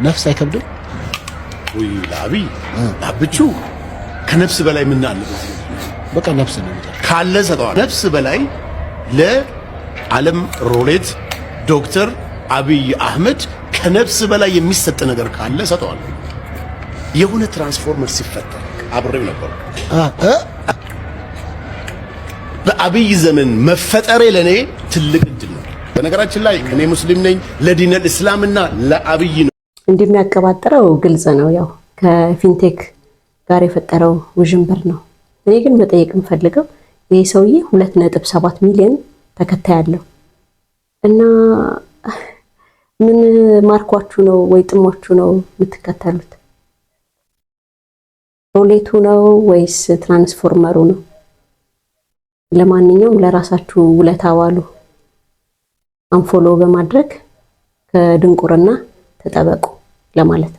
ነፍስ አይከብድም ወይ ለአብይ አብቹ ከነፍስ በላይ ምን አለ? በቃ ነፍስ ነው ካለ ሰጠዋል። ነፍስ በላይ ለዓለም ሮሌት ዶክተር አብይ አህመድ ከነፍስ በላይ የሚሰጥ ነገር ካለ ሰጠዋል። የሆነ ትራንስፎርመር ሲፈጠር አብሬው ነበር። በአብይ ዘመን መፈጠሬ ለኔ ትልቅ እድል ነው። በነገራችን ላይ እኔ ሙስሊም ነኝ። ለዲነል እስላምና ለአብይ ነው እንደሚያቀባጥረው ግልጽ ነው። ያው ከፊንቴክ ጋር የፈጠረው ውዥንብር ነው። እኔ ግን መጠየቅ የምፈልገው ይሄ ሰውዬ 2.7 ሚሊዮን ተከታይ አለው እና ምን ማርኳችሁ ነው ወይ ጥሟችሁ ነው የምትከተሉት? ሮሌቱ ነው ወይስ ትራንስፎርመሩ ነው? ለማንኛውም ለራሳችሁ ውለታ ዋሉ። አንፎሎ በማድረግ ከድንቁርና ተጠበቁ ለማለት